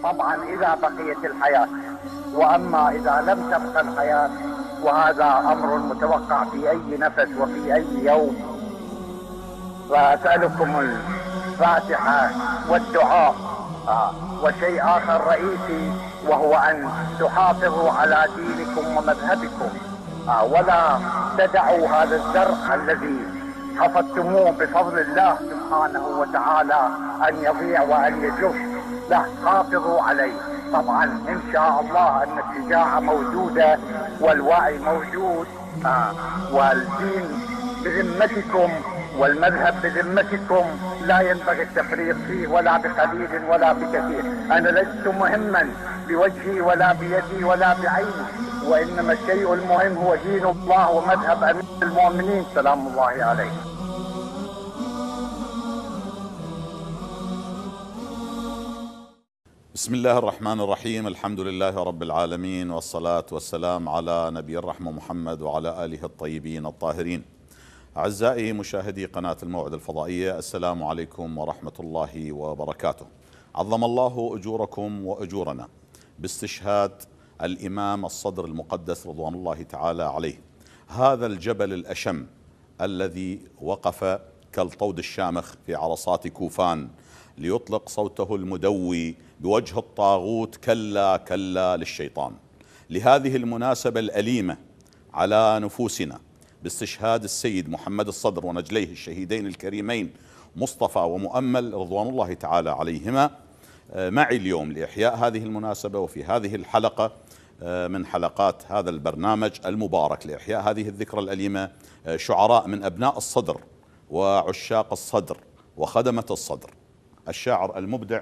طبعا إذا بقيت الحياة. وأما إذا لم تبقى الحياة، وهذا أمر متوقع في أي نفس وفي أي يوم، فأسألكم الفاتحة والدعاء وشيء آخر رئيسي، وهو أن تحافظوا على دينكم ومذهبكم، ولا تدعوا هذا الزرع الذي حفظتموه بفضل الله سبحانه وتعالى أن يضيع وأن يجف. لا، حافظوا عليه. طبعا إن شاء الله أن الشجاعة موجودة والوعي موجود، والدين بذمتكم والمذهب بذمتكم، لا ينبغي التفريط فيه ولا بقليل ولا بكثير. أنا لست مهما بوجهي ولا بيدي ولا بعيني، وإنما الشيء المهم هو دين الله ومذهب أمير المؤمنين سلام الله عليه. بسم الله الرحمن الرحيم. الحمد لله رب العالمين، والصلاة والسلام على نبي الرحمة محمد وعلى آله الطيبين الطاهرين. أعزائي مشاهدي قناة الموعد الفضائية، السلام عليكم ورحمة الله وبركاته. عظم الله أجوركم وأجورنا باستشهاد الإمام الصدر المقدس رضوان الله تعالى عليه، هذا الجبل الأشم الذي وقف كالطود الشامخ في عرصات كوفان ليطلق صوته المدوي بوجه الطاغوت: كلا كلا للشيطان. لهذه المناسبة الأليمة على نفوسنا باستشهاد السيد محمد الصدر ونجليه الشهيدين الكريمين مصطفى ومؤمل رضوان الله تعالى عليهما، معي اليوم لإحياء هذه المناسبة وفي هذه الحلقة من حلقات هذا البرنامج المبارك لإحياء هذه الذكرى الأليمة شعراء من أبناء الصدر وعشاق الصدر وخدمة الصدر. الشاعر المبدع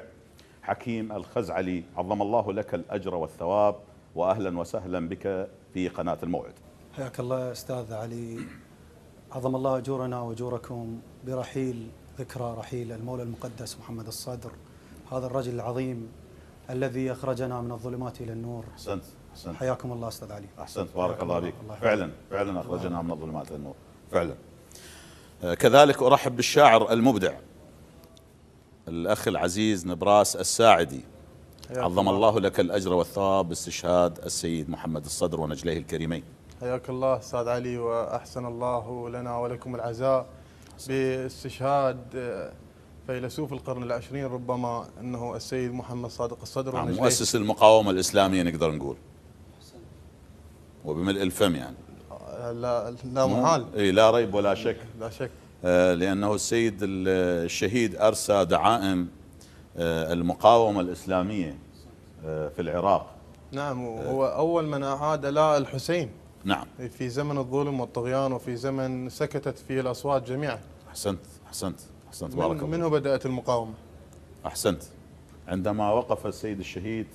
حكيم الخزعلي، عظم الله لك الأجر والثواب، وأهلا وسهلا بك في قناة الموعد. حياك الله أستاذ علي، عظم الله أجورنا وأجوركم برحيل ذكرى رحيل المولى المقدس محمد الصدر، هذا الرجل العظيم الذي أخرجنا من الظلمات إلى النور. أحسنت أحسنت. حياكم الله أستاذ علي. أحسنت، بارك الله بك. فعلا أخرجنا من الظلمات إلى النور فعلا. كذلك أرحب بالشاعر المبدع الأخ العزيز نبراس الساعدي، عظم الله لك الأجر والثواب باستشهاد السيد محمد الصدر ونجليه الكريمين. حياك الله أستاذ علي، وأحسن الله لنا ولكم العزاء باستشهاد فيلسوف القرن العشرين، ربما أنه السيد محمد صادق الصدر ونجليه، مؤسس المقاومة الإسلامية نقدر نقول، وبملء الفم يعني. لا محال، لا ريب ولا شك، لا شك، لأنه السيد الشهيد أرسى دعائم المقاومة الإسلامية في العراق. نعم، وهو أول من أعاد لا الحسين، نعم، في زمن الظلم والطغيان وفي زمن سكتت فيه الأصوات جميعا. أحسنت بارك الله. منه بدأت المقاومة. أحسنت. عندما وقف السيد الشهيد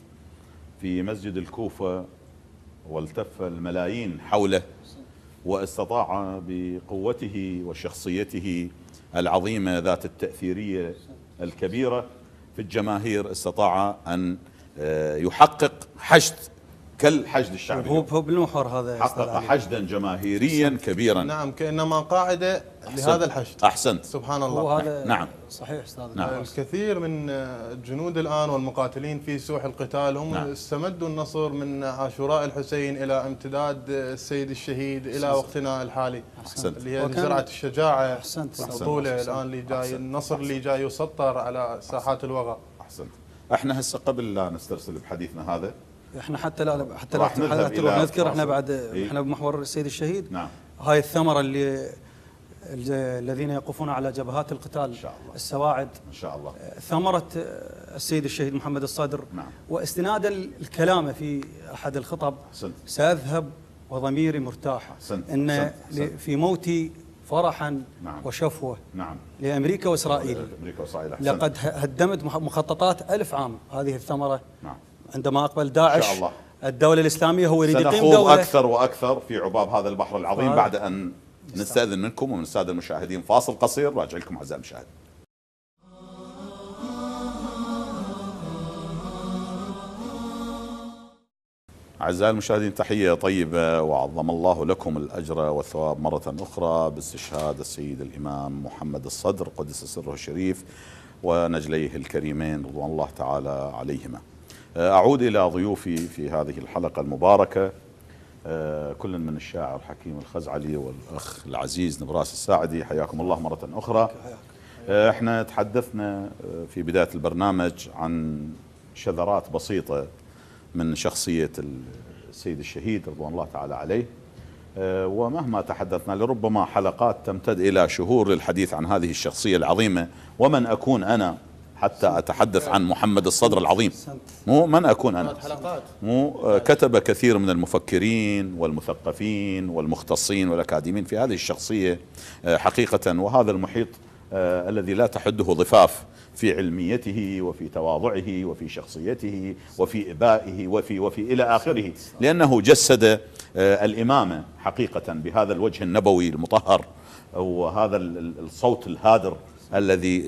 في مسجد الكوفة والتف الملايين حوله، واستطاع بقوته وشخصيته العظيمة ذات التأثيرية الكبيرة في الجماهير، استطاع أن يحقق حشد كالحشد الشعبي. هو بالمحور هذا حقق حشدا جماهيريا كبيرا. نعم، كأنما قاعدة لهذا الحشد. أحسنت، سبحان الله. وهذا نعم صحيح أستاذ. نعم. الكثير من الجنود الآن والمقاتلين في سوح القتال هم نعم. استمدوا النصر من عاشوراء الحسين إلى امتداد السيد الشهيد إلى وقتنا الحالي. أحسنت. اللي هي زرعة الشجاعة أحسنت. والبطولة الآن اللي جاي، النصر اللي جاي يسطر على ساحات الوغى. أحسنت. احنا هسه قبل لا نسترسل بحديثنا هذا، احنا حتى لا راح نروح نذكر احنا بعد إيه؟ احنا بمحور السيد الشهيد. نعم. هاي الثمرة الذين يقفون على جبهات القتال إن شاء الله. السواعد إن شاء الله، ثمرة السيد الشهيد محمد الصدر. نعم. واستنادا الكلام في أحد الخطب: أحسنت. سأذهب وضميري مرتاح، أحسنت. إن أحسنت. في موتي فرحا نعم. وشفوة نعم. لأمريكا وإسرائيل. أمريكا وإسرائيل. أحسنت. لقد هدمت مخططات 1000 عام هذه الثمرة. نعم. عندما أقبل داعش إن شاء الله. الدولة الإسلامية هو يريد يقيم سنخوض دولة أكثر وأكثر في عباب هذا البحر العظيم بعد أن نستأذن منكم ومن السادة المشاهدين فاصل قصير، راجع لكم أعزائي المشاهدين. أعزائي المشاهدين، تحية طيبة وعظم الله لكم الأجر والثواب مرة أخرى باستشهاد السيد الإمام محمد الصدر قدس سره الشريف ونجليه الكريمين رضوان الله تعالى عليهما. أعود إلى ضيوفي في هذه الحلقة المباركة، كل من الشاعر حكيم الخزعلي والأخ العزيز نبراس الساعدي، حياكم الله مرة أخرى. احنا تحدثنا في بداية البرنامج عن شذرات بسيطة من شخصية السيد الشهيد رضوان الله تعالى عليه، ومهما تحدثنا لربما حلقات تمتد إلى شهور للحديث عن هذه الشخصية العظيمة. ومن أكون أنا حتى أتحدث عن محمد الصدر العظيم؟ مو من أكون أنا، مو كتب كثير من المفكرين والمثقفين والمختصين والأكاديميين في هذه الشخصية حقيقة، وهذا المحيط الذي لا تحده ضفاف في علميته وفي تواضعه وفي شخصيته وفي إبائه وفي إلى آخره، لأنه جسد الإمامة حقيقة بهذا الوجه النبوي المطهر وهذا الصوت الهادر الذي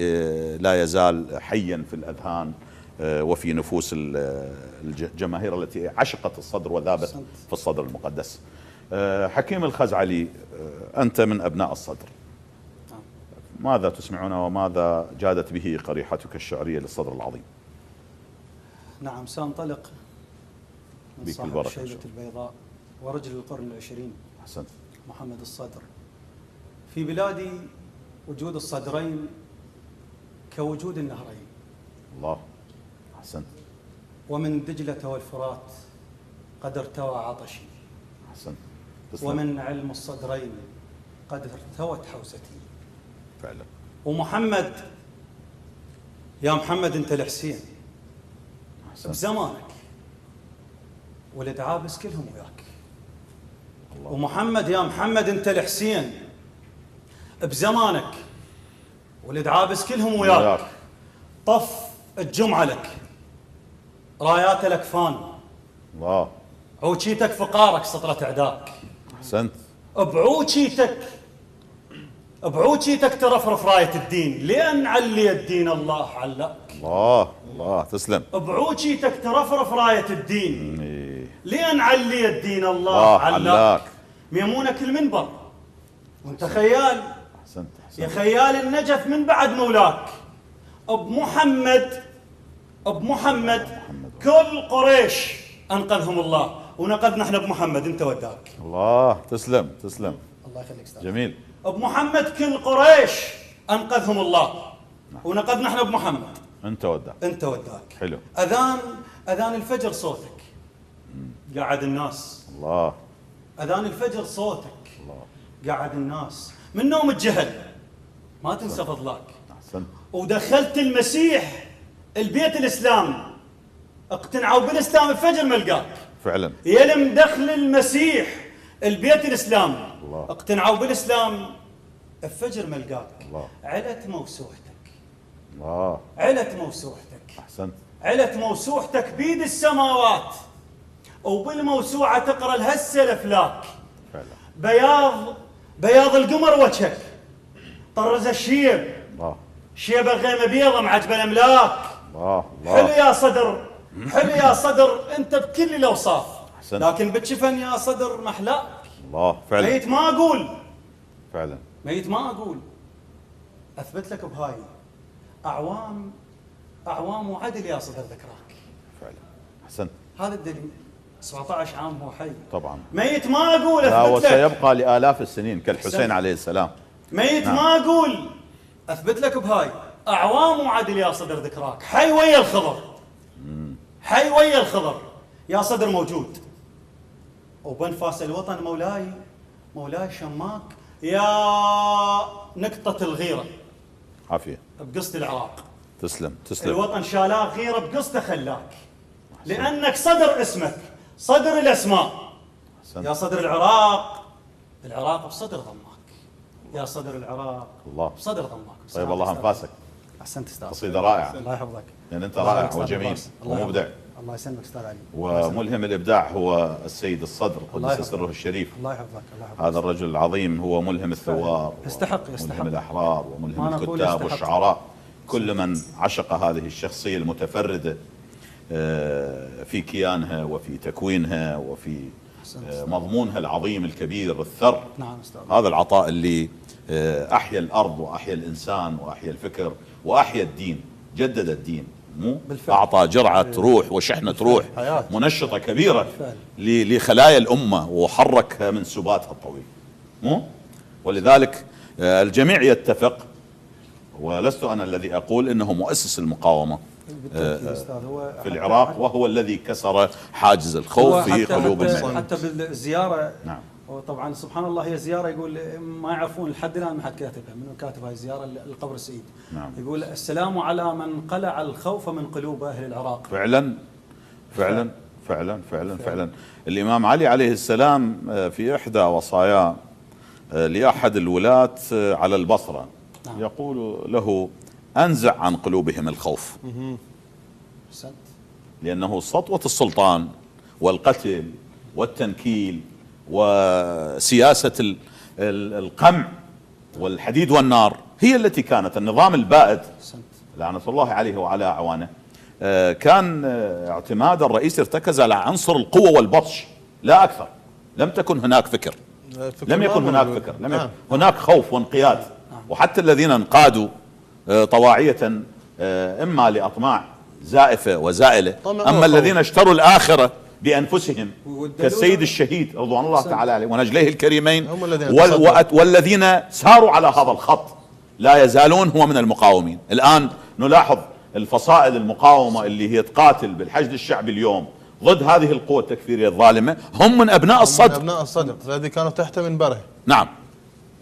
لا يزال حيا في الأذهان وفي نفوس الجماهير التي عشقت الصدر وذابت في الصدر المقدس. حكيم الخزعلي، أنت من أبناء الصدر، ماذا تسمعنا وماذا جادت به قريحتك الشعرية للصدر العظيم؟ نعم، سأنطلق من صاحب الشيبة البيضاء ورجل القرن العشرين أحسنت محمد الصدر. في بلادي وجود الصدرين كوجود النهرين. الله، أحسنت. ومن دجلة والفرات قد ارتوى عطشي. أحسنت. ومن علم الصدرين قد ارتوت حوزتي. فعلا. ومحمد، يا محمد انت الحسين بزمانك ولد عابس كلهم وياك. الله. ومحمد، يا محمد انت الحسين بزمانك ولد عابس كلهم وياك. طف الجمعة لك، رايات الاكفان، الله، عوشيتك فقارك سطرة اعداك. احسنت. بعوشيتك ترفرف راية الدين، لأن علي الدين الله علاك. الله الله، تسلم. بعوشيتك ترفرف راية الدين لأن علي الدين الله علاك. ميمونك المنبر وانت خيال، احسنت. يا خيال النجف من بعد مولاك. بمحمد كل قريش أنقذهم الله، ونقذنا احنا بمحمد انت وداك. الله، تسلم تسلم. الله يخليك استاذ. جميل. بمحمد كل قريش أنقذهم الله، ونقذنا احنا بمحمد انت وداك. حلو. أذان الفجر صوتك قاعد الناس. الله. أذان الفجر صوتك الله. قاعد الناس من نوم الجهل، ما تنسى فضلك. أحسنت. ودخلت المسيح البيت الإسلام، اقتنعوا بالإسلام الفجر ملقاك. فعلا. يلم دخل المسيح البيت الإسلام، الله. اقتنعوا بالإسلام الفجر ملقاك. الله. علت موسوحتك. الله. علت موسوحتك. أحسنت. علت موسوحتك بيد السماوات، وبالموسوعة تقرأ الهسة الأفلاك. فعلا. بياض القمر وجهك، طرز الشيب. الله. شيبة غيمة بيضة معجبة الأملاك. الله. حلو يا صدر، حلو يا صدر، أنت بكل الأوصاف. أحسنت. لكن بتشفن يا صدر محلاك. الله. فعلا. ميت ما أقول، فعلا. ميت ما أقول، أثبت لك بهاي أعوام وعدل يا صدر ذكراك. فعلا. أحسنت. هذا الدليل. 17 عام هو حي. طبعا. ميت ما أقول، لا، أثبت لك. وسيبقى لآلاف السنين كالحسين عليه السلام. ميت نعم. ما أقول، أثبت لك بهاي أعوام وعدل يا صدر ذكراك. حي ويا الخضر، حي ويا الخضر يا صدر موجود. وبنفاس الوطن مولاي شماك يا نقطة الغيرة. عافية. بقصة العراق. تسلم تسلم. الوطن شالاك غيرة بقصته خلاك، لأنك صدر اسمك، صدر الأسماء. أحسنت. يا صدر العراق بصدر ضماك. يا صدر العراق الله. بصدر ضماك. طيب الله أنفاسك. أحسنت أستاذ. قصيدة رائعة. الله يحفظك. يعني أنت رائع وجميل ومبدع. الله يسلمك أستاذ علي. وملهم الإبداع هو السيد الصدر قدس سره الشريف. الله يحفظك. الله يحفظك. هذا الرجل العظيم هو ملهم الثوار، يستحق. ملهم الأحرار وملهم ما نقول الكتاب يستحق. والشعراء. كل من عشق هذه الشخصية المتفردة في كيانها وفي تكوينها وفي مضمونها العظيم الكبير الثر. نعم أستاذ. هذا العطاء اللي أحيا الأرض وأحيا الإنسان وأحيا الفكر وأحيا الدين، جدد الدين مو بالفعل. أعطى جرعة روح وشحنة روح حياة. منشطة كبيرة بالفعل. لخلايا الأمة وحركها من سباتها الطويل، مو؟ ولذلك الجميع يتفق، ولست أنا الذي أقول إنه مؤسس المقاومة بالتأكيد أستاذ، هو في العراق، وهو الذي كسر حاجز الخوف في قلوب المسلمين. حتى بالزيارة. نعم. وطبعا سبحان الله هي زيارة، يقول ما يعرفون لحد الآن من حد كاتبها، منو كاتب هاي الزيارة لقبر السيد. نعم. يقول السلام على من قلع الخوف من قلوب أهل العراق. فعلا فعلا فعلا فعلا فعلا. الإمام علي عليه السلام في إحدى وصاياه لأحد الولاة على البصرة يقول له: أنزع عن قلوبهم الخوف، لأنه سطوة السلطان والقتل والتنكيل وسياسة القمع والحديد والنار هي التي كانت النظام البائد لعنة الله عليه وعلى أعوانه. كان اعتماد الرئيس ارتكز على عنصر القوة والبطش لا أكثر. لم تكن هناك فكر، لم يكن هناك فكر، لم يكن هناك خوف وانقياد. وحتى الذين انقادوا طواعية إما لأطماع زائفة وزائلة، أما الذين اشتروا الآخرة بأنفسهم كالسيد الشهيد رضوان الله تعالى عليه ونجليه الكريمين، والذين ساروا على هذا الخط لا يزالون هو من المقاومين. الآن نلاحظ الفصائل المقاومة اللي هي تقاتل بالحشد الشعبي اليوم ضد هذه القوة التكفيرية الظالمة هم من أبناء الصدر، أبناء الصدر الذي كانوا تحت منبره. نعم.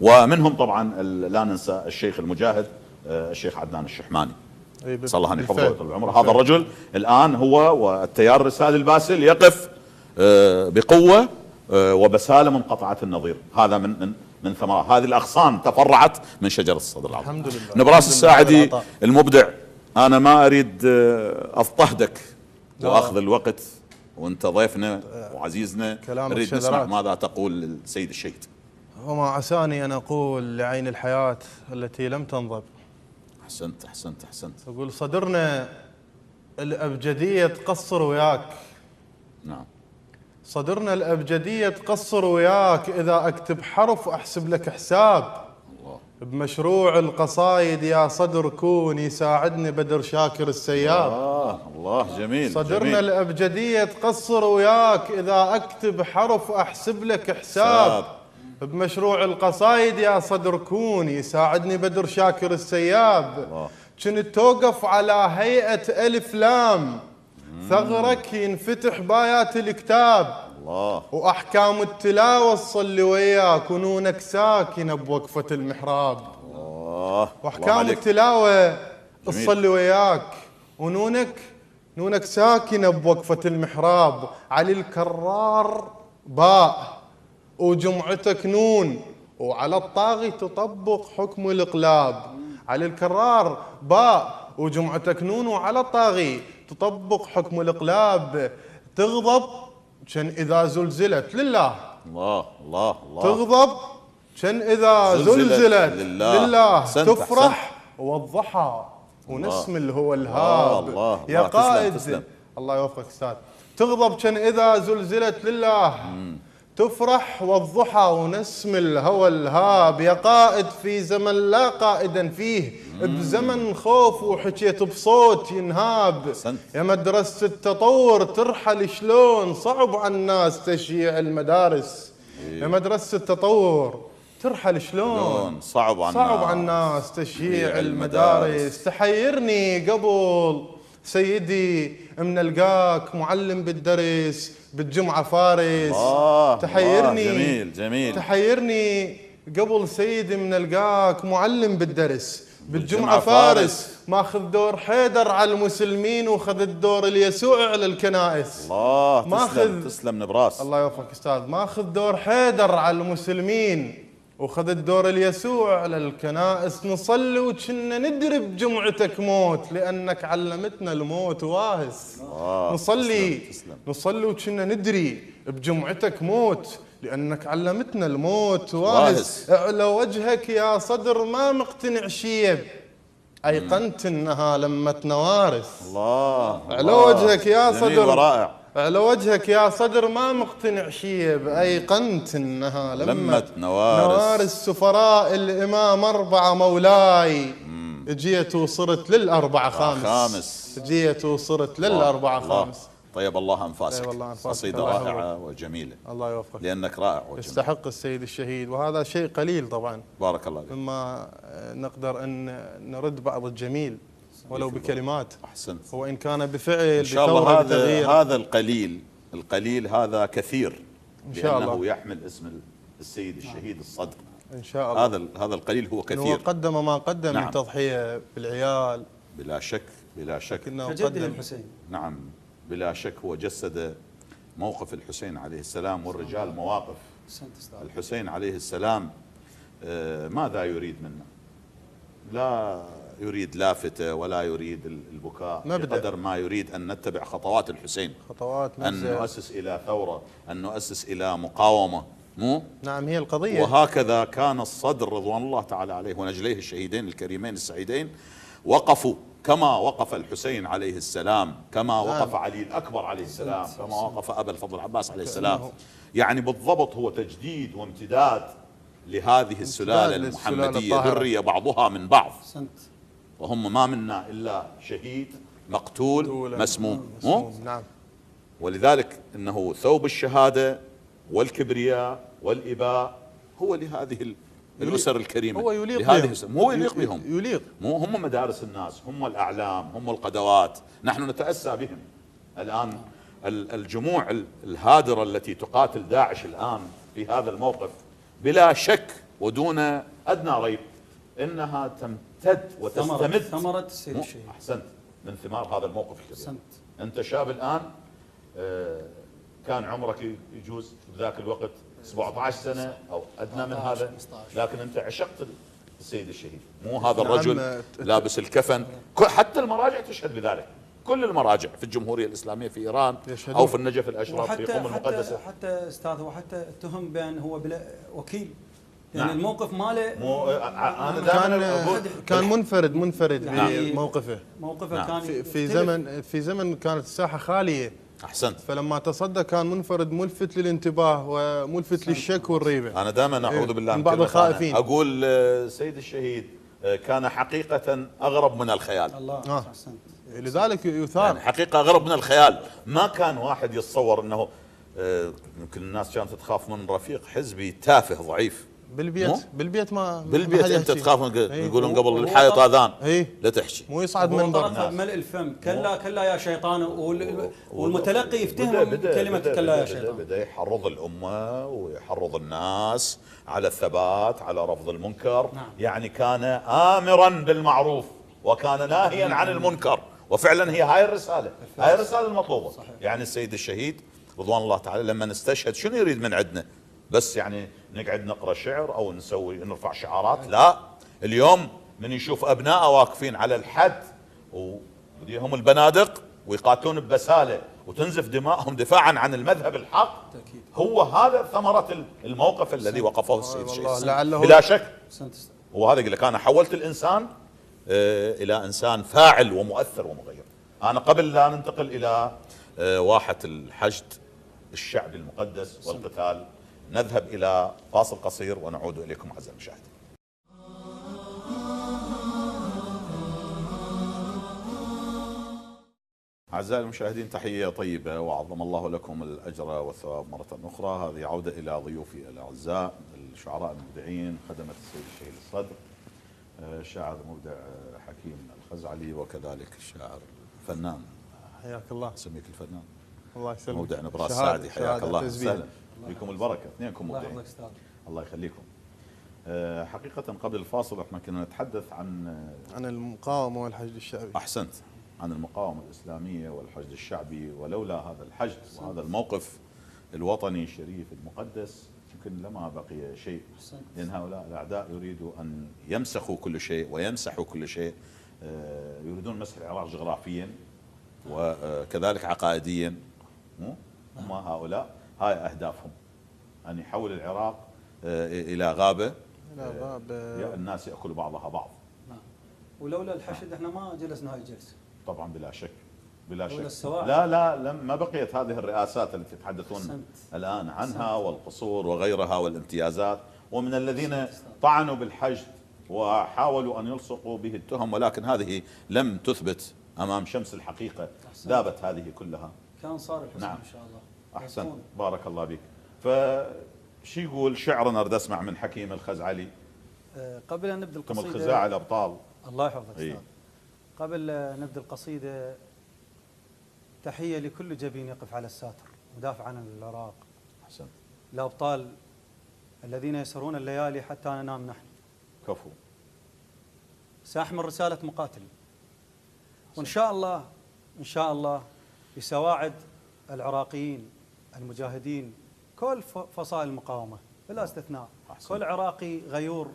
ومنهم طبعا لا ننسى الشيخ المجاهد الشيخ عدنان الشحماني، صلى الله عليه وسلم ويطول بعمره. هذا الرجل الآن هو والتيار الرسالي الباسل يقف بقوة وبسالة منقطعة النظير. هذا من ثمرات هذه الأغصان تفرعت من شجرة الصدر العظيم. الحمد لله. نبراس الساعدي المبدع، أنا ما أريد أضطهدك وأخذ الوقت وأنت ضيفنا وعزيزنا، نريد نسمع ماذا تقول للسيد الشهيد. وما عساني أن أقول لعين الحياة التي لم تنضب. أحسنت أحسنت أحسنت. أقول صدرنا الأبجدية تقصر وياك. نعم. صدرنا الأبجدية تقصر وياك، إذا أكتب حرف أحسب لك حساب. الله. بمشروع القصايد يا صدر كون يساعدني بدر شاكر السياب. الله جميل. صدرنا جميل. الأبجدية تقصر وياك، إذا أكتب حرف أحسب لك حساب. بمشروع القصايد يا صدر كون يساعدني بدر شاكر السياب. كنت توقف على هيئة ألف لام، ثغرك ينفتح بايات الكتاب. الله. وأحكام التلاوة تصلي وياك، ونونك ساكنة بوقفة المحراب. الله. وأحكام التلاوة تصلي وياك، ونونك ساكنة بوقفة المحراب. علي الكرار باء وجمعتك نون، وعلى الطاغي تطبق حكم الإقلاب. علي الكرار باء وجمعتك نون، وعلى الطاغي تطبق حكم الإقلاب. تغضب كان إذا زلزلت لله. الله الله الله. تغضب كان إذا زلزلت لله. تفرح والضحى ونسم اللي هو الهاب. الله. يا قائد تسلم. الله يوفقك أستاذ. تغضب كان إذا زلزلت لله. تفرح والضحى ونسم الهوى الهاب. يا قائد في زمن لا قائدا فيه، بزمن خوف وحكيت بصوت ينهاب. يا مدرسة التطور ترحل شلون، صعب على الناس تشييع المدارس. يا مدرسة التطور ترحل شلون، صعب على الناس تشييع المدارس. تحيرني قبل سيدي منلقاك معلم بالدرس بالجمعة فارس. تحيرني جميل جميل. تحيرني قبل سيدي منلقاك معلم بالدرس بالجمعة فارس. ماخذ دور حيدر على المسلمين وخذ الدور اليسوع على الكنائس. الله. تسلم نبراس. الله يوفقك استاذ. ماخذ دور حيدر على المسلمين وخذ الدور اليسوع على الكنائس. نصلي وكنا ندري بجمعتك موت، لأنك علمتنا الموت واهس. نصلي وكنا ندري بجمعتك موت، لأنك علمتنا الموت واهس. اعلى وجهك يا صدر ما مقتنع شيب، أيقنت إنها لمة نوارس. الله. اعلى وجهك يا صدر. ورائع. على وجهك يا صدر ما مقتنع شيب، أيقنت إنها لمة نوارس. سفراء الإمام 4 مولاي. جيت وصرت للأربعة خامس. جيت وصرت للأربعة خامس. طيب الله أنفاسك. طيب الله أنفاسك. قصيدة رائعة وجميلة. الله يوفقك. لأنك رائع وجميل. يستحق السيد الشهيد، وهذا شيء قليل طبعا. بارك الله فيك. مما نقدر أن نرد بعض الجميل ولو بكلمات. أحسنت. وإن كان بفعل إن شاء الله بتغيير. هذا القليل هذا كثير، إن شاء لأنه الله يحمل اسم السيد الشهيد الصدر. إن شاء الله. هذا القليل هو كثير. هو قدم ما قدم نعم. من تضحية بالعيال. بلا شك بلا شك. كجده الحسين. نعم بلا شك، هو جسد موقف الحسين عليه السلام، والرجال مواقف الحسين عليه السلام. ماذا يريد منا؟ لا يريد لافتة ولا يريد البكاء، بقدر ما يريد أن نتبع خطوات الحسين، خطوات أن نؤسس إلى ثورة، أن نؤسس إلى مقاومة. مو؟ نعم هي القضية. وهكذا كان الصدر رضوان الله تعالى عليه ونجليه الشهيدين الكريمين السعيدين وقفوا كما وقف الحسين عليه السلام، كما وقف علي الأكبر عليه السلام، كما وقف أبا الفضل العباس عليه السلام. يعني بالضبط هو تجديد وامتداد لهذه السلالة المحمدية، ذرية بعضها من بعض، وهم ما منا إلا شهيد مقتول مسموم. نعم. ولذلك إنه ثوب الشهادة والكبرياء والإباء هو لهذه الأسر الكريمة، هو يليق بهم. هو يليق بهم. يليق. مو هم مدارس الناس، هم الأعلام، هم القدوات، نحن نتأسى بهم. الآن الجموع الهادرة التي تقاتل داعش الآن في هذا الموقف بلا شك ودون أدنى ريب إنها تمتد وتستمد ثمرة السيد الشهيد. أحسنت، من ثمار هذا الموقف الكبير. أحسنت. أنت شاب الآن، كان عمرك يجوز ذاك الوقت 17 سنة أو أدنى من هذا، لكن أنت عشقت السيد الشهيد. مو هذا الرجل لابس الكفن، حتى المراجع تشهد بذلك، كل المراجع في الجمهورية الإسلامية في إيران أو في النجف الأشرف في قم المقدسة. حتى أستاذ، وحتى اتهم بأن هو بلا وكيل، يعني نعم. الموقف ماله أنا كان منفرد بموقفه. موقفه نعم. كان في زمن كانت الساحة خالية. أحسنت. فلما تصدى كان منفرد، ملفت للانتباه وملفت للشك والريبة. أنا دائما أعوذ بالله من بعض الخائفين أقول سيد الشهيد كان حقيقة أغرب من الخيال. الله. لذلك يثار، يعني حقيقة أغرب من الخيال. ما كان واحد يتصور أنه يمكن الناس كانت تخاف من رفيق حزبي تافه ضعيف. بالبيت ما انت تخاف، يقولون قبل الحائط اذان لا تحكي، مو يصعد منبر ملء الفم كلا يا شيطان، والمتلقي يفتهم كلمه كلا يا شيطان. بدا يحرض الامه ويحرض الناس على الثبات، على رفض المنكر. نعم. يعني كان امرا بالمعروف وكان ناهيا عن المنكر، وفعلا هي هاي الرساله المطلوبه. صحيح. يعني السيد الشهيد رضوان الله تعالى لما نستشهد شنو يريد من عندنا؟ بس يعني نقعد نقرا شعر او نرفع شعارات؟ لا. اليوم من يشوف ابنائه واقفين على الحد وبديهم البنادق ويقاتلون ببساله وتنزف دماءهم دفاعا عن المذهب الحق، هو هذا ثمره الموقف الذي وقفه السيد الشهيد بلا شك. وهذا يقول لك انا حولت الانسان الى انسان فاعل ومؤثر ومغير. انا قبل لا ننتقل الى واحة الحشد الشعبي المقدس والقتال نذهب إلى فاصل قصير ونعود إليكم أعزائي المشاهدين. أعزائي المشاهدين، تحية طيبة وعظم الله لكم الأجر والثواب مرة أخرى. هذه عودة إلى ضيوفي الأعزاء الشعراء المبدعين، خدمة السيد الشهيد الصدر، الشاعر المبدع حكيم الخزعلي، وكذلك الشاعر الفنان، حياك الله، سميك الفنان، الله يسلمك، مبدع نبراس سعدي، حياك الله وسهلا بكم البركة، اثنينكم مبدعين، الله يخليكم. حقيقة قبل الفاصل احنا كنا نتحدث عن المقاومة والحشد الشعبي. أحسنت، عن المقاومة الإسلامية والحشد الشعبي، ولولا هذا الحشد وهذا الموقف الوطني الشريف المقدس يمكن لما بقي شيء، لأن هؤلاء الأعداء يريدوا أن يمسخوا كل شيء ويمسحوا كل شيء، يريدون مسح العراق جغرافيا وكذلك عقائديا. هم هؤلاء هاي أهدافهم، أن يحول العراق إلى غابة الناس يأكل بعضها بعض. ولولا الحشد احنا ما جلسنا هاي الجلسة. طبعا بلا شك بلا شك. لا ما بقيت هذه الرئاسات التي تتحدثون الآن عنها والقصور وغيرها والامتيازات. ومن الذين طعنوا بالحشد وحاولوا أن يلصقوا به التهم، ولكن هذه لم تثبت أمام شمس الحقيقة. ذابت هذه كلها. كان صار الحسن. نعم. إن شاء الله. أحسن، بارك الله بك. فشي يقول شعرنا أريد أسمع من حكيم الخزعلي. قبل أن نبدأ كم القصيدة، الخزاع الأبطال. الله يحفظك إيه. أستاذ. قبل نبدأ القصيدة، تحية لكل جبين يقف على الساتر مدافع عن العراق. أحسن. الأبطال الذين يسهرون الليالي حتى ننام نحن. كفو. سأحمل رسالة مقاتل، وإن شاء الله إن شاء الله بسواعد العراقيين المجاهدين، كل فصائل المقاومة بلا استثناء. أحسن. كل عراقي غيور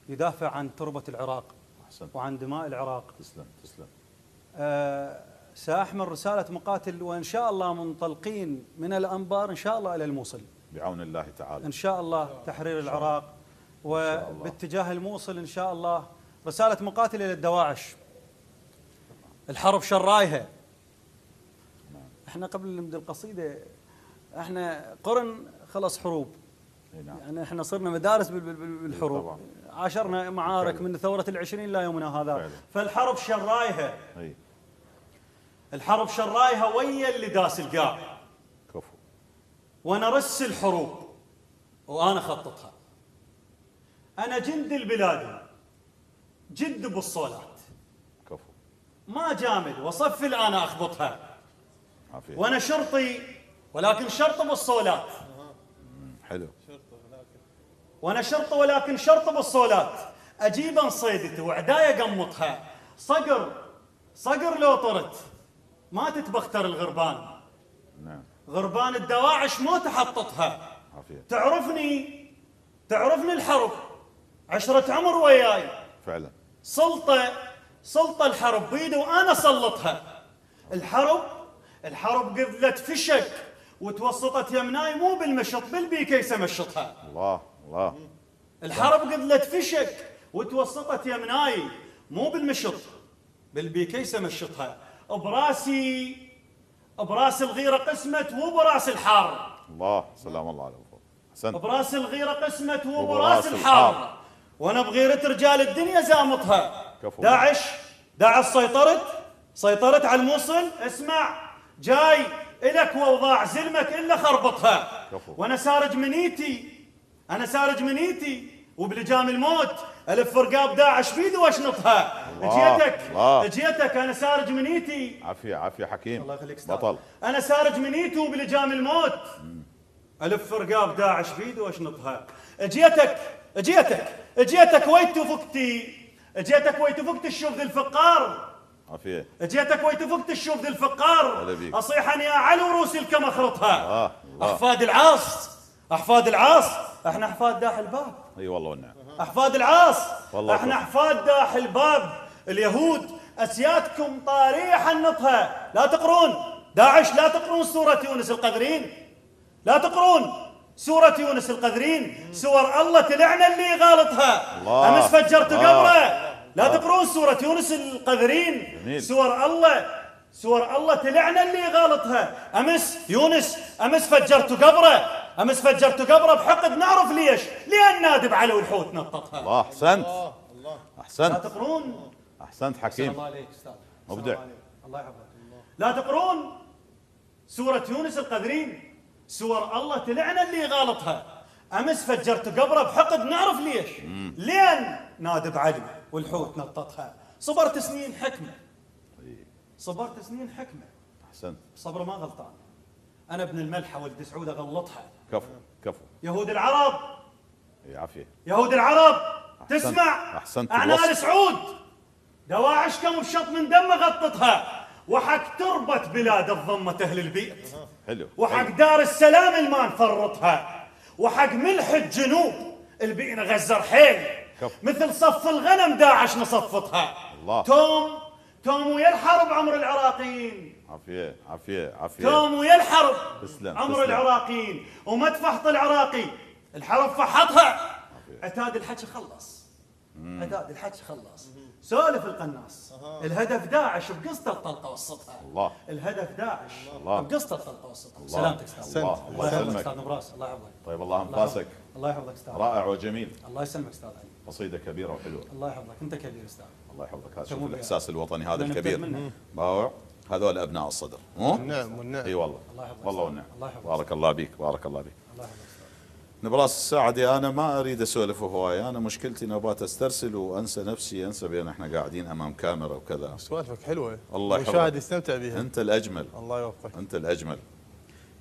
يدافع عن تربة العراق أحسن. وعن دماء العراق. تسلم تسلم. سأحمل رسالة مقاتل، وإن شاء الله منطلقين من الأنبار إن شاء الله إلى الموصل بعون الله تعالى. إن شاء الله تحرير العراق، وباتجاه الموصل إن شاء الله رسالة مقاتل إلى الدواعش. الحرب شرايها. احنا قبل نبدأ القصيدة احنا قرن خلص حروب. نعم. يعني احنا صرنا مدارس بالحروب. طبعا. عاشرنا معارك فعلا. من ثورة العشرين لا يومنا هذا. فعلا. فالحرب شرايها. أي. الحرب شرايها ويا اللي داس القاع. كفو. وانا رس الحروب وانا خططها. انا جند البلاد، جد بالصولات، كفو. ما جامد وصف انا اخبطها. عافية. وانا شرطي ولكن شرط بالصولات. حلو. وانا شرط ولكن شرط بالصولات. اجيب صيدته وعدايه قمطها. صقر لو طرت ما تتبختر الغربان. نعم. غربان الدواعش مو تحططها. عافية. تعرفني الحرب، عشرة عمر وياي. فعلا. سلطة الحرب بيدي وانا سلطها. الحرب قذلت فشك وتوسطت يمناي، مو بالمشط بالبيكيسه مشطها. الله الله. الحرب قذلت فشك وتوسطت يمناي، مو بالمشط بالبيكيسه مشطها. براس الغيره قسمت وبراس الحار. الله سلام الله على الفضل. احسنت. براس الغيره قسمت وبراس الحار. وانا بغيره رجال الدنيا زامطها. كفو. داعش سيطرت على الموصل. اسمع جاي الك واوضاع زلمك الا خربطها. كفو. وانا سارج منيتي وبلجام الموت الف رقاب داعش بيدي واشنطها. اجيتك انا سارج منيتي. عافية حكيم. الله يخليك بطل. انا سارج منيتي وبلجام الموت الف رقاب داعش بيدي واشنطها. اجيتك ويتفكتي الشوف ذي الفقار. عافية. اجيتك ويتفكت الشوف ذي الفقار. اصيح يا علي وروسي الكم اخرطها. احفاد العاص احنا احفاد داح الباب. اي والله والنعم. احفاد العاص والله احنا احفاد داح الباب. اليهود اسيادكم طاريح النطها. لا تقرون داعش، لا تقرون سورة يونس القذرين، لا تقرون سورة يونس القذرين. سور الله تلعن اللي غالطها. امس فجرت قبره. لا تقرون سورة يونس القذرين. سور الله تلعن اللي غالطها. امس فجرت قبره بحقد. نعرف ليش؟ لان نادب على والحوت نططها. الله احسنت. لا تقرون. احسنت حكيم. الله عليك استاذ. مبدع. الله يحفظك. لا تقرون سورة يونس القذرين. سور الله تلعن اللي غالطها. امس فجرت قبره بحقد. نعرف ليش؟ لان نادب علي والحوت نططها. صبرت سنين حكمه. احسنت. صبر ما غلطان. انا ابن الملحه ولد سعود اغلطها. كفو. يهود العرب. عافية. يهود العرب. أحسنت. تسمع أحسنت. اعنال سعود دواعش كم بشط من دم غطتها. وحق تربة بلاد الضمة اهل البيت. حلو. وحق دار السلام الما نفرطها. وحق ملح الجنوب البينا غزر حيل. مثل صف الغنم داعش نصفطها. الله. توم ويا الحرب عمر العراقيين. عافية. توم ويا الحرب تسلم. عمر العراقيين. وما تفحط العراقي الحرب فحطها. عتاد الحكي خلص. سولف القناص. الهدف داعش بقصته الطلقه وسطها. الله. الهدف داعش الله. بقصته الطلقه وسطها. سلامتك استاذ. الله يحفظك يسلمك. استاذ نبراس. الله يحفظك. طيب الله انفاسك. الله يحفظك استاذ. رائع وجميل. الله يسلمك استاذ علي. قصيده كبيره وحلوه. الله يحفظك، انت كبير استاذ. الله يحفظك. هذا شوف تموت الاحساس الوطني هذا نبتل الكبير. منه. باوع هذول ابناء الصدر. مو؟ والنعم والنعم. اي والله. الله يحفظك. والله والنعم. الله يحفظك. بارك الله بيك، بارك الله بيك. الله يحفظك استاذ. نبراس الساعدي، انا ما اريد اسولف هواي، انا مشكلتي نبات استرسل وانسى نفسي، انسى بان احنا قاعدين امام كاميرا وكذا. سوالفك حلوه، الله يحفظك. المشاهد يستمتع بها. انت الاجمل. الله يوفقك. انت الاجمل.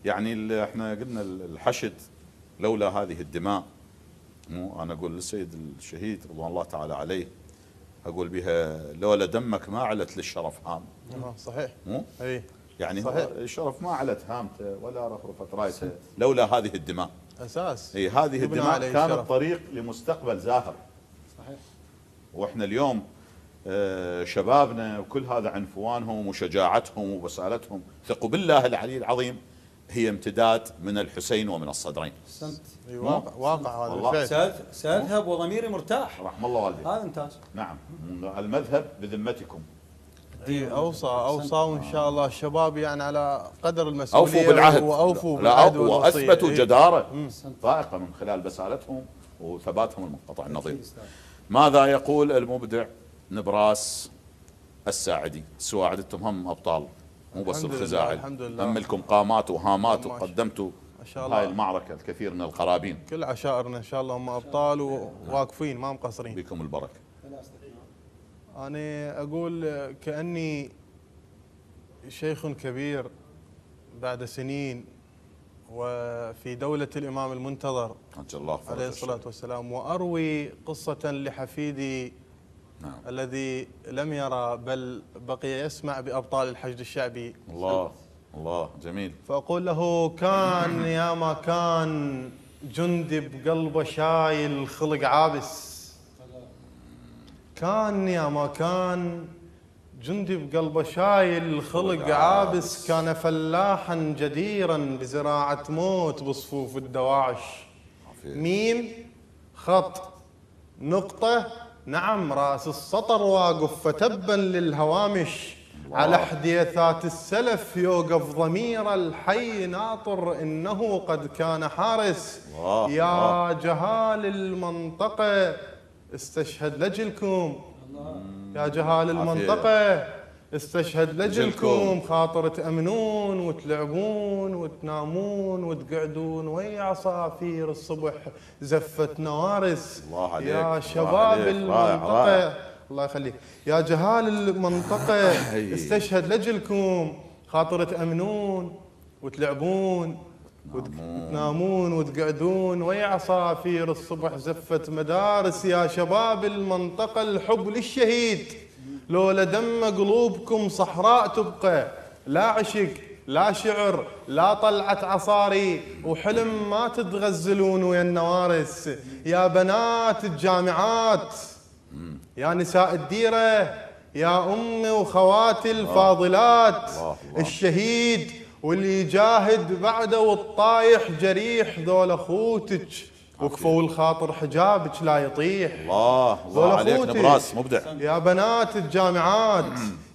يعني احنا قلنا الحشد لولا هذه الدماء، مو انا اقول للسيد الشهيد رضوان الله تعالى عليه، اقول بها لولا دمك ما علت للشرف هام. صحيح. مو؟ اي يعني صحيح. الشرف ما علت هامته ولا رفرفت رايته لولا هذه الدماء. اساس. اي هذه يبنى الدماء عليه كانت الشرف. طريق لمستقبل زاهر. صحيح. واحنا اليوم شبابنا وكل هذا عنفوانهم وشجاعتهم وبسالتهم، ثقوا بالله العلي العظيم، هي امتداد من الحسين ومن الصدرين. احسنت. اي واقع هذا والله. الفعل. ساذهب وضميري مرتاح. رحم الله والديك. هذا انتاج. نعم. المذهب بذمتكم. اي اوصى وان شاء الله الشباب يعني على قدر المسؤوليه اوفوا بالعهد. واوفوا لا بالعهد واثبتوا والوصية. جداره فائقه من خلال بسالتهم وثباتهم المنقطع النظير. أكيد أستاذ. ماذا يقول المبدع نبراس الساعدي؟ السواعد هم ابطال، مو بس الحمد لله، الخزاعل. الحمد لله. هم لكم قامات وهامات ما شاء- وقدمتوا ما شاء الله. هاي المعركه الكثير من القرابين. كل عشائرنا ان شاء الله هم ابطال وواقفين ما مقصرين. بكم البركه. انا اقول كاني شيخ كبير بعد سنين وفي دولة الإمام المنتظر عجل الله فرجه عليه الصلاة والسلام، وأروي قصة لحفيدي نعم. الذي لم يرى بل بقي يسمع بأبطال الحشد الشعبي. الله الله جميل. فأقول له كان يا ما كان جندي بقلبه شايل خلق عابس، كان يا ما كان جندي بقلبه شايل خلق عابس، كان فلاحا جديرا بزراعة موت بصفوف الدواعش. ميم خط نقطة نعم راس السطر واقف فتبا للهوامش، على حديثات السلف يوقف ضمير الحي ناطر إنه قد كان حارس. الله يا جهال المنطقة استشهد لجلكم، يا جهال المنطقة استشهد لجلكم، خاطر تأمنون وتلعبون وتنامون وتقعدون ويا عصافير الصبح زفت نوارس. الله عليك. يا الله شباب عليك. المنطقة رائع. الله يخليك، يا جهال المنطقة استشهد لجلكم، خاطر تأمنون وتلعبون وتنامون وتقعدون ويا عصافير الصبح زفت مدارس. يا شباب المنطقة الحب للشهيد، لولا دم قلوبكم صحراء تبقى، لا عشق لا شعر لا طلعت عصاري وحلم ما تتغزلون ويا النوارس. يا بنات الجامعات يا نساء الديرة يا أمي وخواتي الفاضلات، الشهيد واللي يجاهد بعده والطايح جريح، ذول أخوتك وقفوا الخاطر حجابك لا يطيح. الله الله عليك نبراس مبدع. يا بنات الجامعات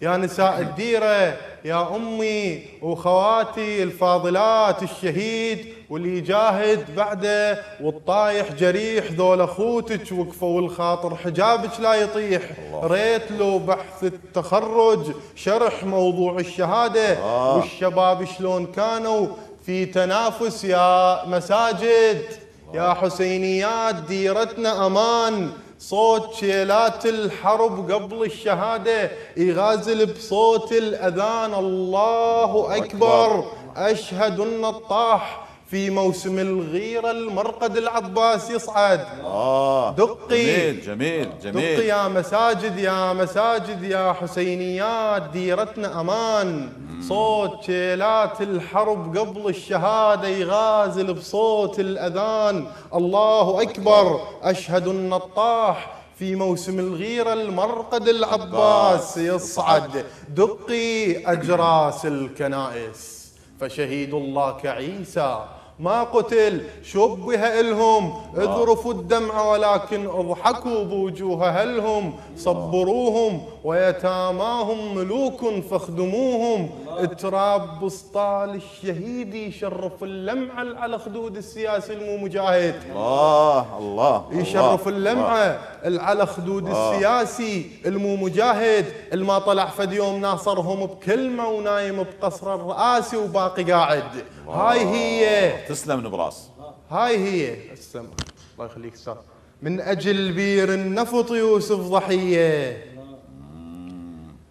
يا نساء الديرة يا أمي وخواتي الفاضلات، الشهيد واللي يجاهد بعده والطايح جريح، ذول أخوتك وقفوا الخاطر حجابك لا يطيح. ريت له بحث التخرج شرح موضوع الشهادة، والشباب شلون كانوا في تنافس. يا مساجد يا حسينيات ديرتنا أمان، صوت شيلات الحرب قبل الشهادة يغازل بصوت الأذان. الله أكبر أشهد أن الطاح في موسم الغيرة المرقد العباس يصعد. دقي جميل جميل جميل. دقي يا مساجد يا مساجد يا حسينيات ديرتنا أمان، صوت شيلات الحرب قبل الشهادة يغازل بصوت الأذان. الله أكبر أشهد أن الطاح في موسم الغيرة المرقد العباس يصعد. دقي أجراس الكنائس فشهيد الله كعيسى ما قتل شبه إلهم اذرفوا الدمع ولكن اضحكوا بوجوه هلهم صبروهم ويتاماهم ملوك فاخدموهم التراب بسطال الشهيد يشرف اللمعة على خدود السياسي المو مجاهد الله يشرف اللمعة على خدود السياسي المو مجاهد الما طلع فد يوم ناصرهم بكلمة ونايم بقصر الرئاسي وباقي قاعد. هاي هي تسلم نبراس. هاي هي الله يخليك استاذ. من اجل بير النفط يوسف ضحيه.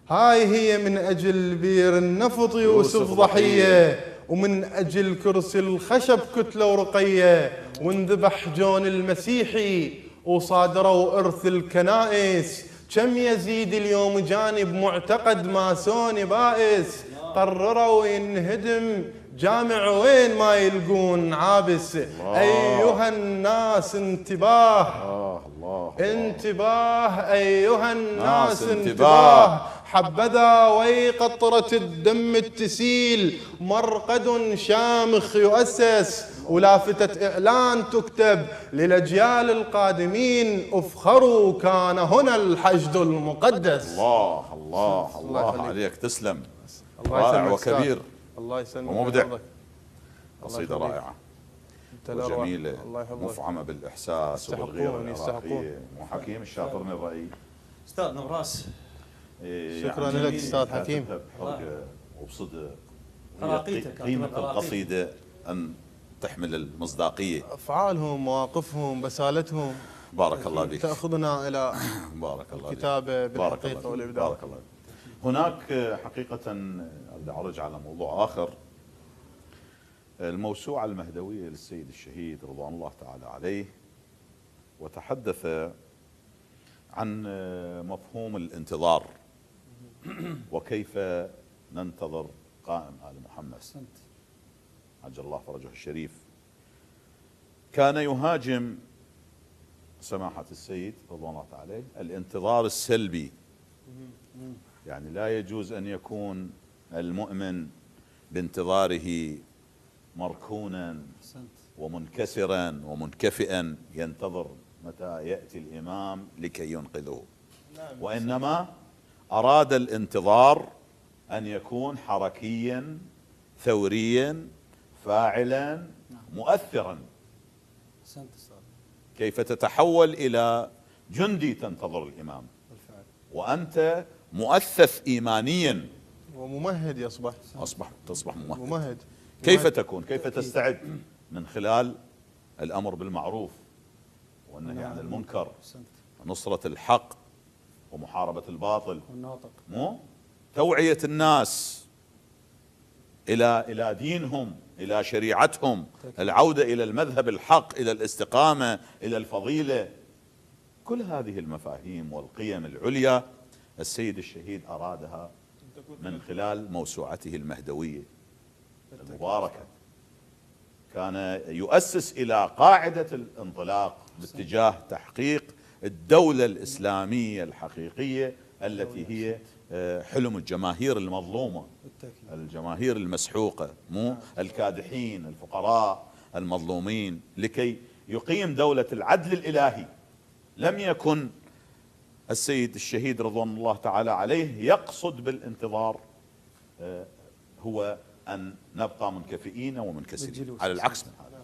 هاي هي من اجل بير النفط يوسف ضحيه ومن اجل كرسي الخشب كتله ورقيه وانذبح جون المسيحي وصادروا ارث الكنائس. كم يزيد اليوم جانب معتقد ماسوني بائس قرروا ينهدم جامع وين ما يلقون عابس. أيها الناس انتباه انتباه أيها الناس انتباه حبذا وقطرة الدم التسيل مرقد شامخ يؤسس ولافتة إعلان تكتب للأجيال القادمين افخروا كان هنا الحشد المقدس. الله عليك تسلم. الله رائع وكبير. الله يسلمك ومبدع. قصيدة رائعة وجميلة مفعمة بالإحساس وبالغيرة العراقية. وحكيم الشاطر من الرأي أستاذ نبراس شكرا لك أستاذ حكيم بحرقة وبصدق. عراقيتك قيمة القصيدة أن تحمل المصداقية. أفعالهم مواقفهم بسالتهم بارك الله بك. تأخذنا إلى بارك الله بك. الكتابة بالحقيقة والإبداع. بارك الله بك. هناك حقيقة بدي أرجع على موضوع آخر. الموسوعة المهدوية للسيد الشهيد رضوان الله تعالى عليه وتحدث عن مفهوم الانتظار وكيف ننتظر قائم آل محمد عجل الله فرجه الشريف. كان يهاجم سماحة السيد رضوان الله تعالى عليه الانتظار السلبي. يعني لا يجوز أن يكون المؤمن بانتظاره مركونا ومنكسرا ومنكفئا ينتظر متى يأتي الإمام لكي ينقذه، وإنما أراد الانتظار أن يكون حركيا ثوريا فاعلا مؤثرا. كيف تتحول إلى جندي تنتظر الإمام وأنت مؤثث إيمانيا وممهد تصبح ممهد. كيف تكون؟ كيف تستعد؟ من خلال الأمر بالمعروف والنهي عن المنكر ونصرة الحق ومحاربة الباطل مو توعية الناس إلى دينهم إلى شريعتهم، العودة إلى المذهب الحق، إلى الاستقامة، إلى الفضيلة. كل هذه المفاهيم والقيم العليا السيد الشهيد أرادها من خلال موسوعته المهدوية المباركة. كان يؤسس إلى قاعدة الانطلاق باتجاه تحقيق الدولة الإسلامية الحقيقية التي هي حلم الجماهير المظلومة، الجماهير المسحوقة، مو الكادحين الفقراء المظلومين، لكي يقيم دولة العدل الإلهي. لم يكن السيد الشهيد رضوان الله تعالى عليه يقصد بالانتظار هو أن نبقى منكفئين ومنكسرين، على العكس من هذا.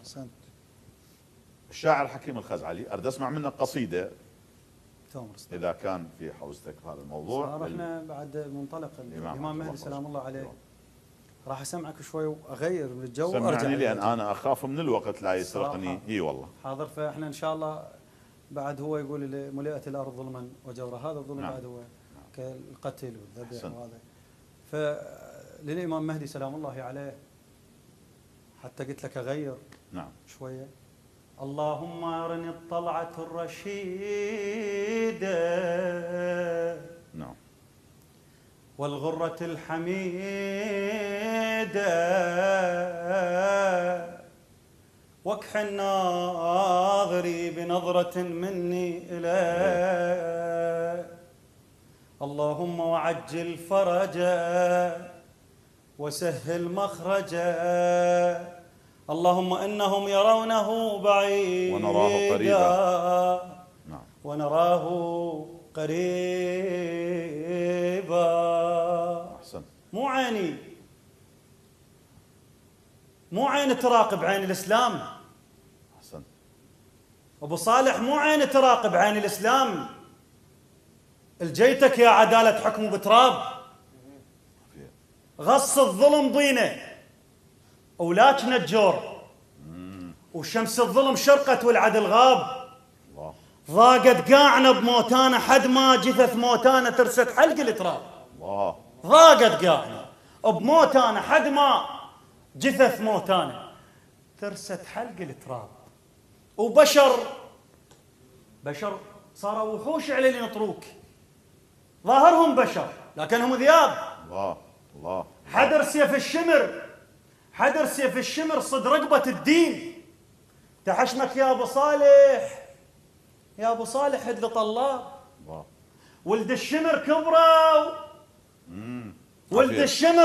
الشاعر حكيم الخزعلي أريد أسمع منك قصيدة إذا كان في حوزتك هذا الموضوع. احنا بعد منطلق الإمام مهدي سلام الله عليه راح أسمعك شوي وأغير من الجو وأرجع لأن أنا أخاف من الوقت لا يسرقني. إي والله حاضر. فإحنا إن شاء الله بعد هو يقول ملئت الأرض ظلما وجورا، هذا الظلم بعد هو كالقتل والذبح وهذا. فللإمام مهدي سلام الله عليه حتى قلت لك أغير شوية. اللهم أرني الطلعة الرشيدة والغرة الحميدة واكح الناظري بنظرة مني إليه. اللهم وعجل فرجا وسهل مخرجا. اللهم إنهم يرونه بعيدا ونراه قريبا. نعم. ونراه قريبا. أحسن. مو عيني تراقب عين الإسلام. أحسن. أبو صالح مو عيني تراقب عين الإسلام. الجيتك يا عدالة حكمه بتراب. غص الظلم ضينه أولاك نجور، وشمس الظلم شرقت والعدل غاب. الله. ضاقت قاعنا بموتانا حد ما جثث موتانا ترست حلق التراب. الله. ضاقت قاعنا بموتانا حد ما جثث موتانا ترست حلق التراب. وبشر صاروا وحوش على اللي ينطروك. ظاهرهم بشر لكنهم ذئاب. الله. الله. حدر سيف الشمر صد رقبة الدين. تحشمك يا أبو صالح هد لطلاب. الله. ولد الشمر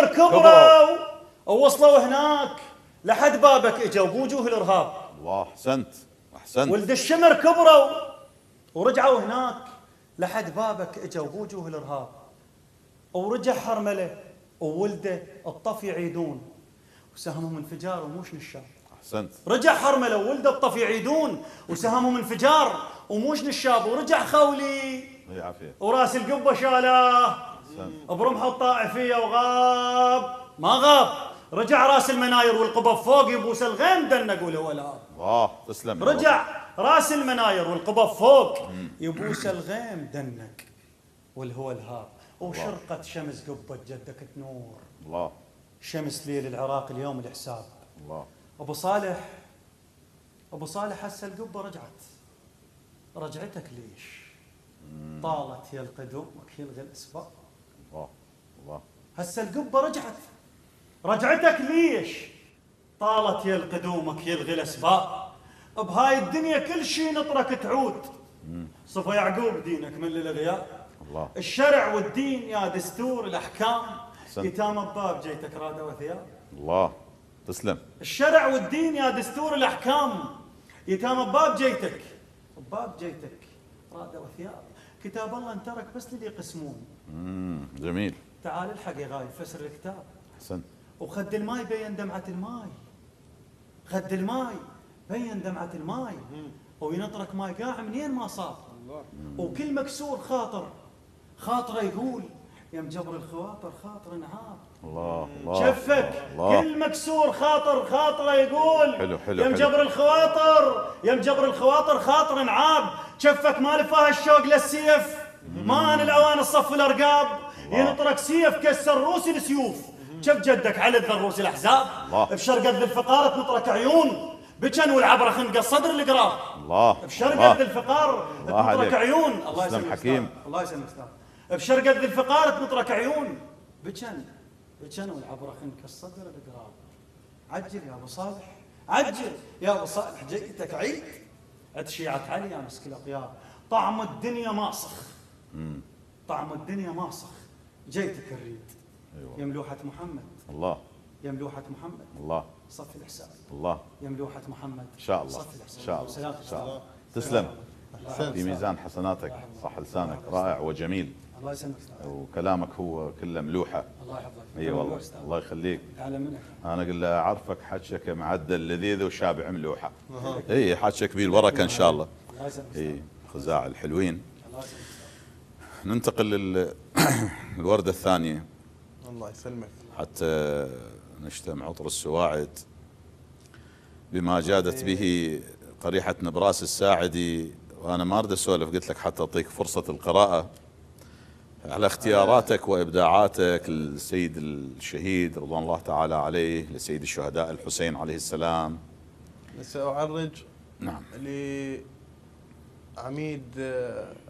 كبروا ووصلوا هناك لحد بابك اجوا بوجوه الارهاب. الله. أحسنت. ولد الشمر كبروا ورجعوا هناك لحد بابك اجوا بوجوه الارهاب. ورجع حرمله وولده الطف يعيدون وسهمهم انفجار وموش نشاب. أحسنت. رجع حرمله وولده الطف يعيدون وسهمهم انفجار وموش نشاب. ورجع خولي وراس القبه شاله برمحه الطائفيه وغاب ما غاب. رجع راس المناير والقبب فوق يبوس الغيم دنق وله الهاب. الله. تسلم. رجع راس المناير والقبب فوق يبوس الغيم دنق والهو الهاب. وشرقت شمس قبة جدك تنور. الله. شمس ليل العراق اليوم الحساب. الله. أبو صالح هسه القبة رجعتك ليش؟ طالت يا القدومك يلغي الأسباب. الله. الله. هسه القبة رجعتك ليش؟ طالت يا القدومك يلغي الأسباب. بهاي الدنيا كل شيء نطرك تعود. صفا يعقوب دينك من للغياب. الله. الشرع والدين يا دستور الأحكام. يتام باب جيتك رادة وثياب. الله. تسلم. الشرع والدين يا دستور الأحكام. يتام باب جيتك رادة وثياب. كتاب الله انترك بس للي يقسمون. جميل. تعال الحق يا غايب فسر الكتاب. أحسن. وخد الماي بين دمعة الماي. وينطرك ماي قاع منين ما صار. وكل مكسور خاطره يقول يا مجبر الخواطر خاطر انعاب. الله. شفك كل مكسور خاطره يقول حلو. يا مجبر الخواطر خاطر انعاب. شفك ما لفاه الشوق للسيف ما ان الاوان الصف الارقاب. ينطرك سيف كسر روس السيوف. شف جدك على ذروس الاحزاب. بشرقة ذي الفقار تنطرك عيون بجن والعبره خنق الصدر القراب. الله. بشرقة ذي الفقار تنطرك عيون. الله يسلمك حكيم. الله يسلمك استاذ. بشرقة ذي الفقار تنطرك عيون بجن والعبره خنق الصدر القراب. عجل يا ابو صالح جيتك عيد. عد شيعة علي يا مسك الاطياب. طعم الدنيا ماسخ جيتك الريد. أيوة. يا ملوحة محمد. الله. يا ملوحة محمد. الله. صف الحساب. الله. يا ملوحة محمد. إن شاء الله. صف الحساب. إن شاء الله. تسلم. في ميزان حسناتك. صح لسانك رائع وجميل. الله يسلمك. وكلامك هو كله ملوحة. الله يحفظك. اي والله. الله يخليك. اعلم منك. انا اقول له اعرفك حجك معدل لذيذ وشابع ملوحة. اي حجك كبير بركة ان شاء الله. الله يسلمك. اي خزاع الحلوين. الله يسلمك. ننتقل للوردة الثانية. الله يسلمك. حتى نشتم عطر السواعد بما جادت به قريحة نبراس الساعدي. وأنا ما أريد أسولف، قلت لك حتى أعطيك فرصة القراءة على اختياراتك وإبداعاتك للسيد الشهيد رضوان الله تعالى عليه، لسيد الشهداء الحسين عليه السلام. سأعرج نعم لعميد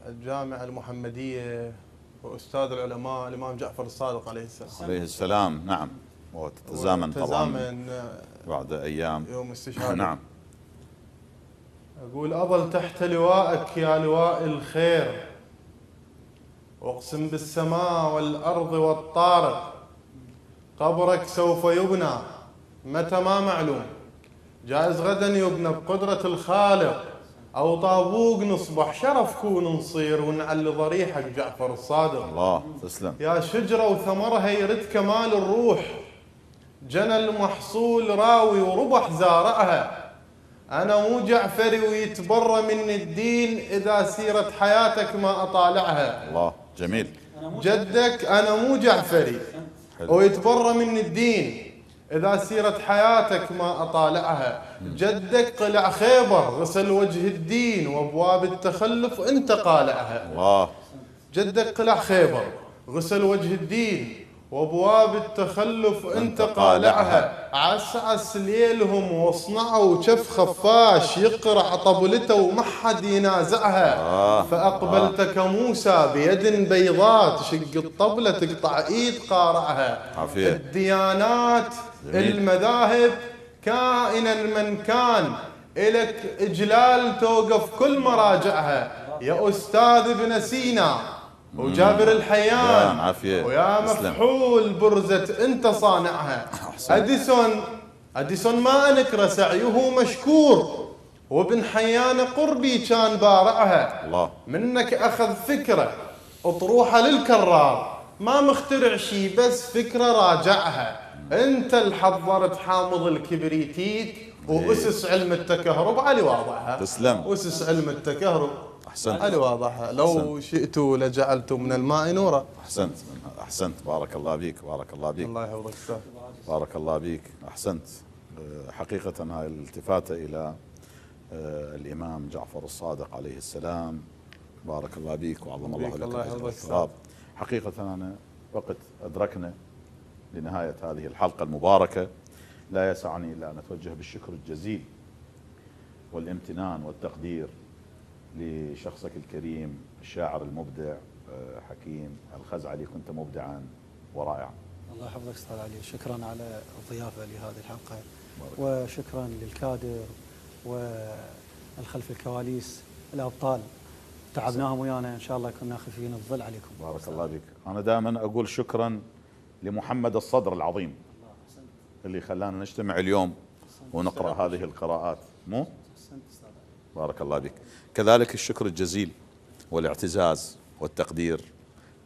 الجامعة المحمدية وأستاذ العلماء الإمام جعفر الصادق عليه السلام. عليه السلام. نعم. وتتزامن طبعا بعد أيام يوم استشهاده. نعم. أقول أظل تحت لوائك يا لواء الخير، واقسم بالسماء والأرض والطارق قبرك سوف يبنى متى ما معلوم، جائز غدا يبنى بقدرة الخالق، أو طابوق نصبح شرف كون نصير ونعلي ضريحك جعفر الصادق. الله تسلم. يا شجرة وثمرها يرد كمال الروح، جنى المحصول راوي وربح زارعها. أنا مو جعفري ويتبرى مني الدين إذا سيرة حياتك ما أطالعها. الله جميل. جدك أنا مو جعفري ويتبرى مني الدين إذا سيرة حياتك ما أطالعها. جدك قلع خيبر غسل وجه الدين وأبواب التخلف أنت قالعها. الله. جدك قلع خيبر غسل وجه الدين وابواب التخلف انت قالعها. عسعس ليلهم واصنعوا شف خفاش يقرع طبلته وما حد ينازعها. فاقبلت كموسى بيد بيضاء تشق الطبله تقطع ايد قارعها. عافية. الديانات جميل. المذاهب كائنا من كان الك اجلال توقف كل مراجعها. يا استاذ ابن سينا وجابر الحيان عافية. ويا مفحول برزة انت صانعها. اديسون ما انكر سعيه مشكور وابن حيان قربي كان بارعها. الله. منك اخذ فكرة اطروحة للكرار ما مخترع شي بس فكرة راجعها. انت اللي حضرت حامض الكبريتيت واسس علم التكهرب علي واضحها. تسلم. واسس علم التكهرب أحسنت. علي واضحة. لو شئتوا لجعلتم من الماء نورا. أحسنت. أحسنت. بارك الله بيك. بارك الله بيك. الله يحفظك استاذ. بارك الله بيك. أحسنت. حقيقة هاي الالتفاتة إلى الإمام جعفر الصادق عليه السلام. بارك الله بيك وعظم الله لك الأجر والثواب. حقيقة أنا وقت أدركنا لنهاية هذه الحلقة المباركة لا يسعني إلا أن أتوجه بالشكر الجزيل والامتنان والتقدير لشخصك الكريم الشاعر المبدع حكيم الخزعلي. كنت مبدعا ورائعا. الله يحفظك استاذ علي. شكرا على الضيافه لهذه الحلقه وشكرا للكادر والخلف الكواليس الابطال تعبناهم ويانا ان شاء الله كنا خفيفين الظل عليكم. بارك الله بك. انا دائما اقول شكرا لمحمد الصدر العظيم اللي خلانا نجتمع اليوم ونقرا هذه القراءات. مو بارك الله بك. كذلك الشكر الجزيل والاعتزاز والتقدير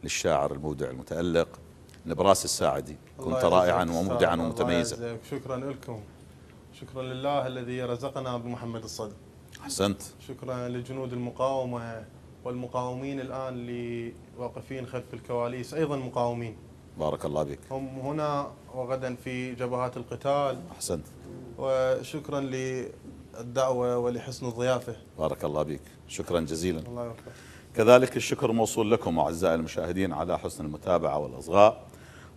للشاعر المبدع المتألق نبراس الساعدي. كنت رائعا ومبدعا ومتميزا. شكرا لكم. شكرا لله الذي رزقنا بمحمد الصدر. احسنت. شكرا لجنود المقاومة والمقاومين الآن اللي واقفين خلف الكواليس أيضا مقاومين. بارك الله بك. هم هنا وغدا في جبهات القتال. احسنت. وشكرا للدعوة ولحسن الضيافة. بارك الله بك. شكرا جزيلا. الله يوفقك. كذلك الشكر موصول لكم أعزائي المشاهدين على حسن المتابعة والإصغاء،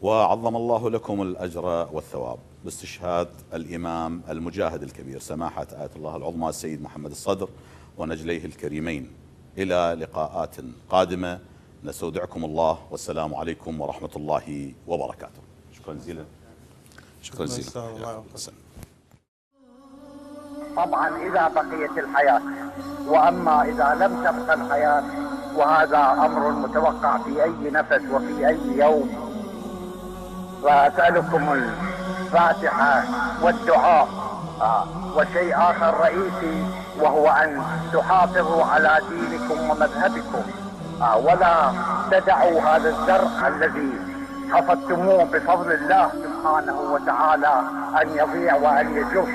وعظم الله لكم الأجر والثواب باستشهاد الإمام المجاهد الكبير سماحة آية الله العظمى السيد محمد الصدر ونجليه الكريمين. إلى لقاءات قادمة نستودعكم الله والسلام عليكم ورحمة الله وبركاته. شكرا جزيلا. شكرا جزيلا. طبعا إذا بقيت الحياة، وأما إذا لم تبقى الحياة وهذا أمر متوقع في أي نفس وفي أي يوم. وأسألكم الفاتحة والدعاء وشيء آخر رئيسي وهو أن تحافظوا على دينكم ومذهبكم ولا تدعوا هذا الزرع الذي حفظتموه بفضل الله سبحانه وتعالى أن يضيع وأن يجف.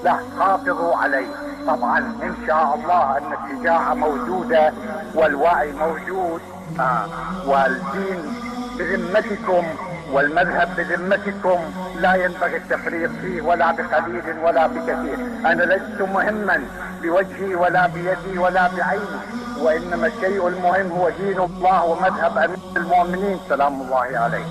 لا، حافظوا عليه. طبعا إن شاء الله أن الشجاعة موجودة والوعي موجود والدين بذمتكم والمذهب بذمتكم لا ينبغي التفريط فيه ولا بقليل ولا بكثير. أنا لست مهما بوجهي ولا بيدي ولا بعيني، وإنما الشيء المهم هو دين الله ومذهب أمير المؤمنين سلام الله عليه.